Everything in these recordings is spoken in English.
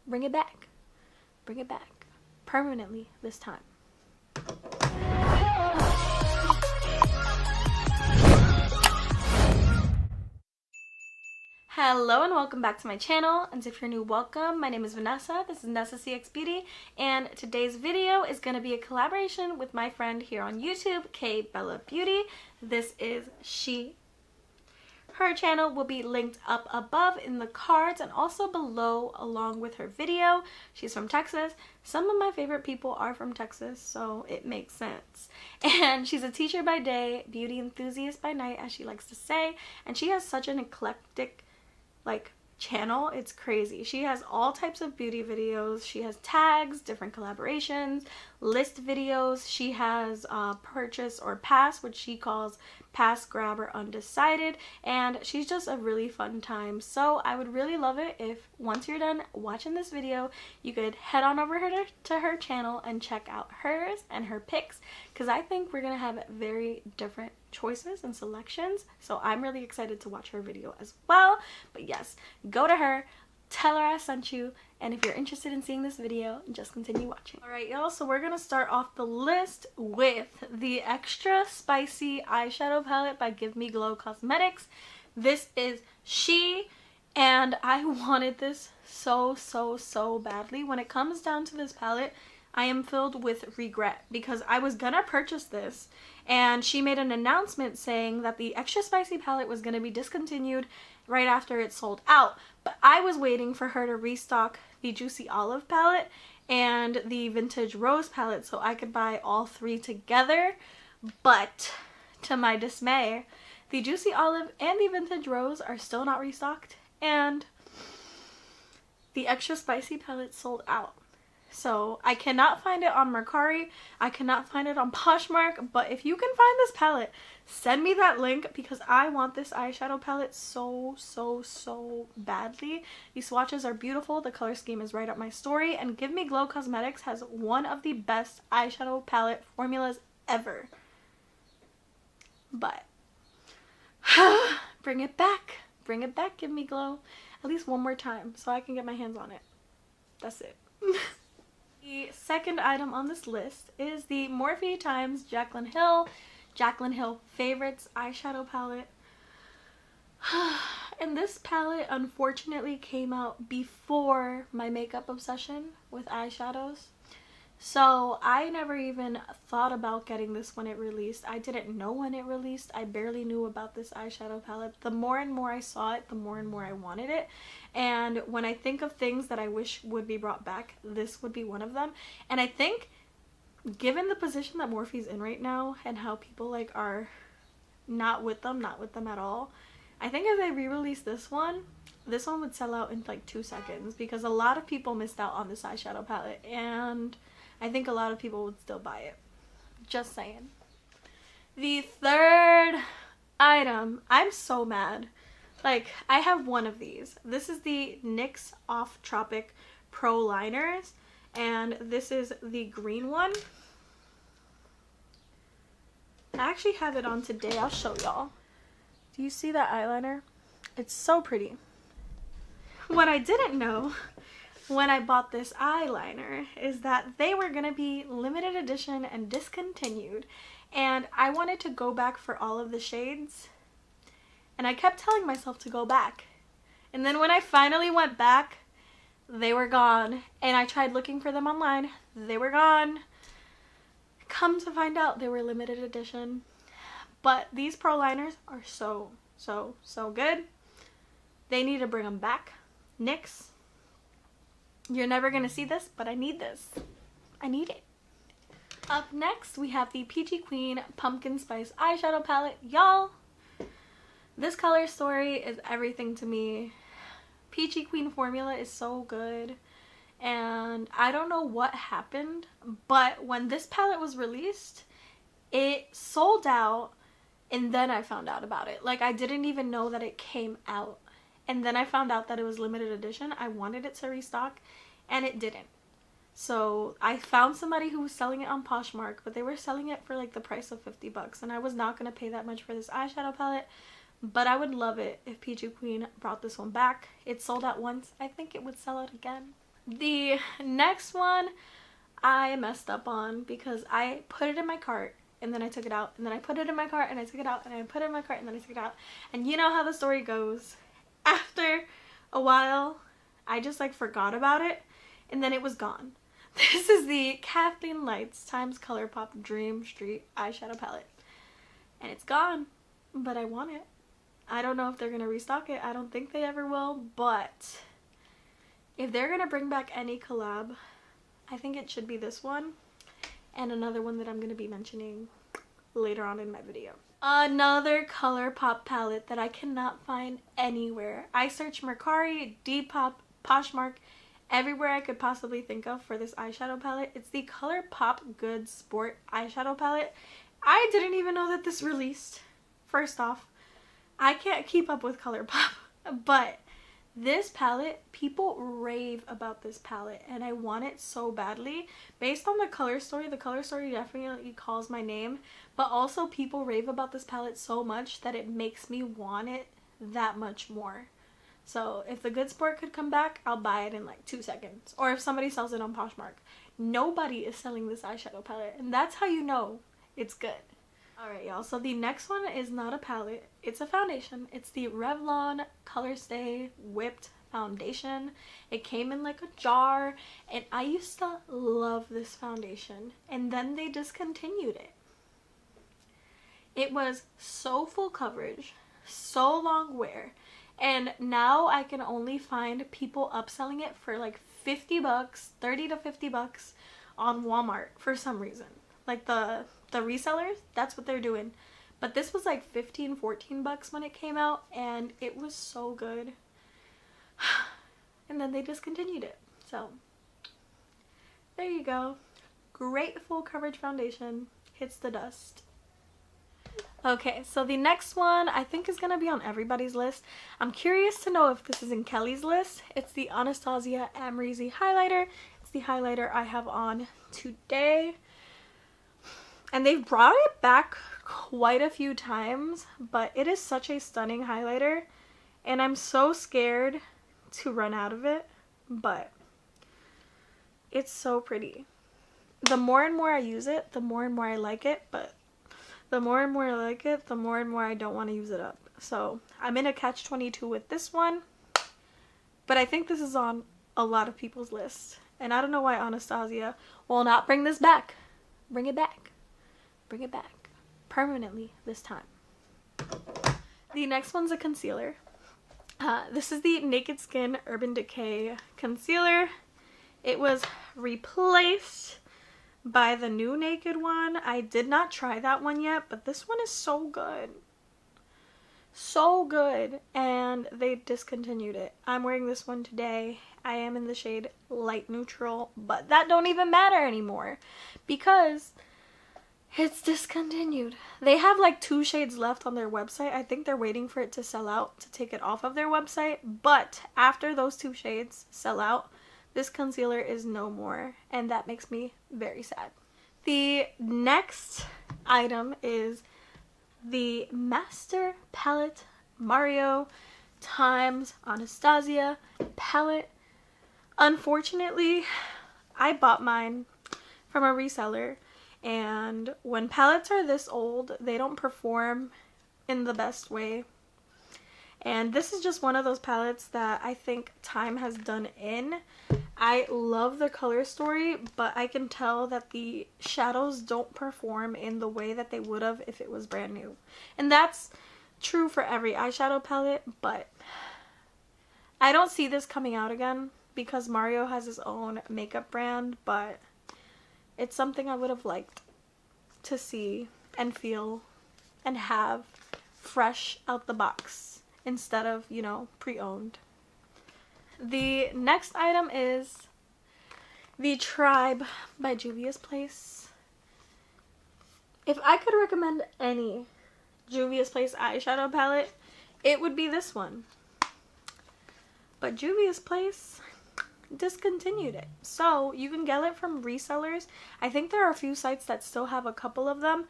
bring it back. Bring it back. Permanently this time. Hello and welcome back to my channel, and if you're new, welcome. My name is Vanessa. This is Nessa CX Beauty, and today's video is going to be a collaboration with my friend here on YouTube, K Bella Beauty. This is she. Her channel will be linked up above in the cards and also below along with her video. She's from Texas. Some of my favorite people are from Texas, so it makes sense. And she's a teacher by day, beauty enthusiast by night, as she likes to say, and she has such an eclectic channel. It's crazy. She has all types of beauty videos. She has tags, different collaborations, list videos. She has purchase or pass, which she calls pass, grab, or undecided, and she's just a really fun time. So I would really love it if once you're done watching this video, you could head on over to her channel and check out hers and her picks, because I think we're gonna have very different choices and selections, so I'm really excited to watch her video as well. But yes, go to her, tell her I sent you, and if you're interested in seeing this video, just continue watching. Alright y'all, so we're gonna start off the list with the Extra Spicy Eyeshadow Palette by Give Me Glow Cosmetics. This is she, and I wanted this so badly. When it comes down to this palette, I am filled with regret because I was gonna purchase this, and she made an announcement saying that the Extra Spicy palette was gonna be discontinued right after it sold out. But I was waiting for her to restock the Juicy Olive palette and the Vintage Rose palette so I could buy all three together. But to my dismay, the Juicy Olive and the Vintage Rose are still not restocked, and the Extra Spicy palette sold out. So I cannot find it on Mercari, I cannot find it on Poshmark, but if you can find this palette, send me that link because I want this eyeshadow palette so badly. These swatches are beautiful, the color scheme is right up my story, and Give Me Glow Cosmetics has one of the best eyeshadow palette formulas ever. But bring it back, Give Me Glow, at least one more time so I can get my hands on it. That's it. The second item on this list is the Morphe x Jaclyn Hill Favorites eyeshadow palette. And this palette unfortunately came out before my makeup obsession with eyeshadows. So I never even thought about getting this when it released. I didn't know when it released. I barely knew about this eyeshadow palette. The more and more I saw it, the more and more I wanted it. And when I think of things that I wish would be brought back, this would be one of them. And I think, given the position that Morphe's in right now and how people are not with them at all, I think if they re-release this one would sell out in 2 seconds, because a lot of people missed out on this eyeshadow palette, and I think a lot of people would still buy it. Just saying. The third item, I'm so mad. I have one of these. This is the NYX Off Tropic Pro Liners, and this is the green one. I actually have it on today. I'll show y'all. Do you see that eyeliner? It's so pretty. What I didn't know when I bought this eyeliner is that they were gonna be limited edition and discontinued, and I wanted to go back for all of the shades, and I kept telling myself to go back, and then when I finally went back, they were gone, and I tried looking for them online. They were gone. Come to find out, they were limited edition. But these pro liners are so good. They need to bring them back. NYX, you're never gonna see this, but I need this. I need it. Up next, we have the Peachy Queen Pumpkin Spice Eyeshadow Palette. Y'all, this color story is everything to me. Peachy Queen formula is so good, and I don't know what happened, but when this palette was released, it sold out, and then I found out about it. I didn't even know that it came out. And then I found out that it was limited edition. I wanted it to restock, and it didn't. So I found somebody who was selling it on Poshmark, but they were selling it for the price of $50, and I was not going to pay that much for this eyeshadow palette. But I would love it if Peachy Queen brought this one back. It sold out once. I think it would sell out again. The next one I messed up on because I put it in my cart and then I took it out, and then I put it in my cart and I took it out, and I put it in my cart and then I took it out. And you know how the story goes. After a while, I just like forgot about it and then it was gone. This is the Kathleen Lights times Colourpop Dream Street eyeshadow palette. And it's gone, but I want it. I don't know if they're gonna restock it. I don't think they ever will, but if they're gonna bring back any collab, I think it should be this one and another one that I'm gonna be mentioning later on in my video. Another Colourpop palette that I cannot find anywhere. I searched Mercari, Depop, Poshmark, everywhere I could possibly think of for this eyeshadow palette. It's the Colourpop Good Sport eyeshadow palette. I didn't even know that this released. First off, I can't keep up with Colourpop, but this palette, people rave about this palette and I want it so badly. Based on the color story definitely calls my name, but also people rave about this palette so much that it makes me want it that much more. So if the Good Sport could come back, I'll buy it in like 2 seconds. Or if somebody sells it on Poshmark. Nobody is selling this eyeshadow palette, and that's how you know it's good. Alright y'all, so the next one is not a palette, it's a foundation. It's the Revlon Color Stay Whipped Foundation. It came in like a jar, and I used to love this foundation, and then they discontinued it. It was so full coverage, so long wear, and now I can only find people upselling it for like 50 bucks, 30 to 50 bucks on Walmart for some reason. Like the resellers, that's what they're doing. But this was like 15, 14 bucks when it came out, and it was so good. And then they discontinued it. So there you go. Great full coverage foundation. Hits the dust. Okay, so the next one I think is gonna be on everybody's list. I'm curious to know if this is in Kelly's list. It's the Anastasia Amrezy highlighter. It's the highlighter I have on today. And they've brought it back quite a few times, but it is such a stunning highlighter, and I'm so scared to run out of it, but it's so pretty. The more and more I use it, the more and more I like it, but the more and more I like it, the more and more I don't want to use it up. So I'm in a catch-22 with this one, but I think this is on a lot of people's lists, and I don't know why Anastasia will not bring this back. Bring it back. Bring it back. Permanently this time. The next one's a concealer. This is the Naked Skin Urban Decay concealer. It was replaced by the new Naked one. I did not try that one yet, but this one is so good. So good. And they discontinued it. I'm wearing this one today. I am in the shade Light Neutral, but that don't even matter anymore because it's discontinued. They have like 2 shades left on their website. I think they're waiting for it to sell out to take it off of their website. But after those 2 shades sell out, this concealer is no more. And that makes me very sad. The next item is the Master Palette Mario times Anastasia palette. Unfortunately, I bought mine from a reseller. And when palettes are this old, they don't perform in the best way. And this is just one of those palettes that I think time has done in. I love the color story, but I can tell that the shadows don't perform in the way that they would have if it was brand new. And that's true for every eyeshadow palette, but I don't see this coming out again because Mario has his own makeup brand, but it's something I would have liked to see and feel and have fresh out the box instead of, you know, pre-owned. The next item is the Tribe by Juvia's Place. If I could recommend any Juvia's Place eyeshadow palette, it would be this one. But Juvia's Place discontinued it, so you can get it from resellers. I think there are a few sites that still have a couple of them,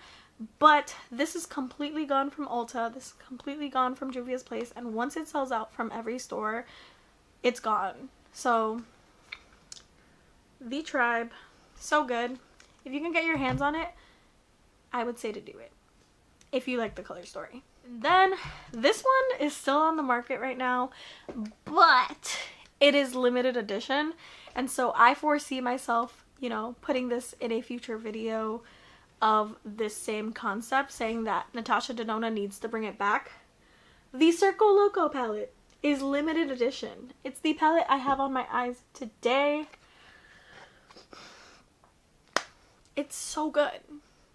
but this is completely gone from Ulta. This is completely gone from Juvia's Place, and once it sells out from every store, it's gone. So The Tribe. So good. If you can get your hands on it, I would say to do it if you like the color story. Then this one is still on the market right now, but it is limited edition, and so I foresee myself, you know, putting this in a future video of this same concept, saying that Natasha Denona needs to bring it back. The Circo Loco palette is limited edition. It's the palette I have on my eyes today. It's so good.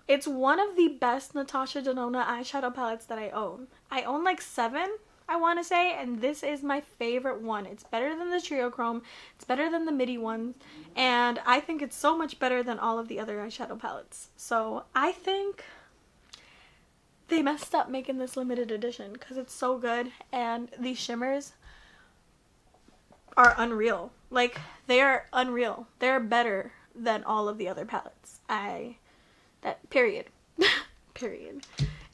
It's one of the best Natasha Denona eyeshadow palettes that I own. I own like 7, I want to say, and this is my favorite one. It's better than the Trio Chrome, it's better than the MIDI ones, and I think it's so much better than all of the other eyeshadow palettes. So I think they messed up making this limited edition because it's so good, and these shimmers are unreal. Like, they are unreal. They're better than all of the other palettes. Period. Period.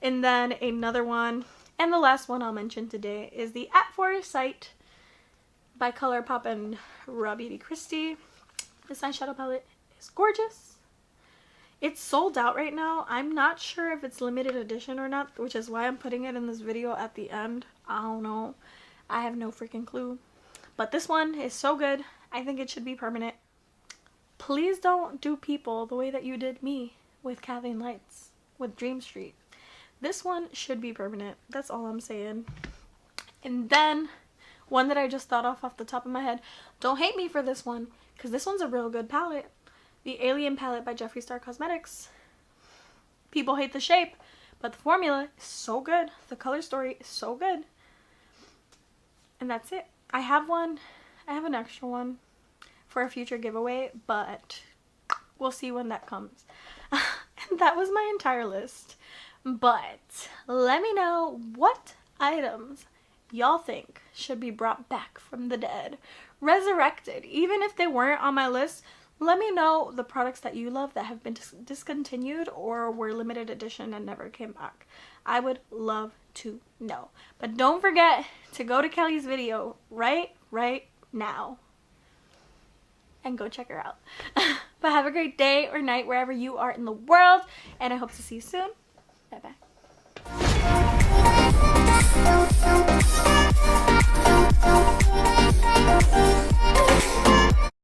And then another one, and the last one I'll mention today, is the At Foresight by Colourpop and Raw Beauty Christie. This eyeshadow palette is gorgeous. It's sold out right now. I'm not sure if it's limited edition or not, which is why I'm putting it in this video at the end. I don't know. I have no freaking clue. But this one is so good. I think it should be permanent. Please don't do people the way that you did me with Kathleen Lights, with Dream Street. This one should be permanent. That's all I'm saying. And then, one that I just thought off the top of my head. Don't hate me for this one, because this one's a real good palette. The Alien palette by Jeffree Star Cosmetics. People hate the shape, but the formula is so good. The color story is so good. And that's it. I have an extra one for a future giveaway, but we'll see when that comes. And that was my entire list. But let me know what items y'all think should be brought back from the dead, resurrected. Even if they weren't on my list, let me know the products that you love that have been discontinued or were limited edition and never came back. I would love to know. But don't forget to go to Kelly's video right now and go check her out. But have a great day or night wherever you are in the world, and I hope to see you soon. Bye bye.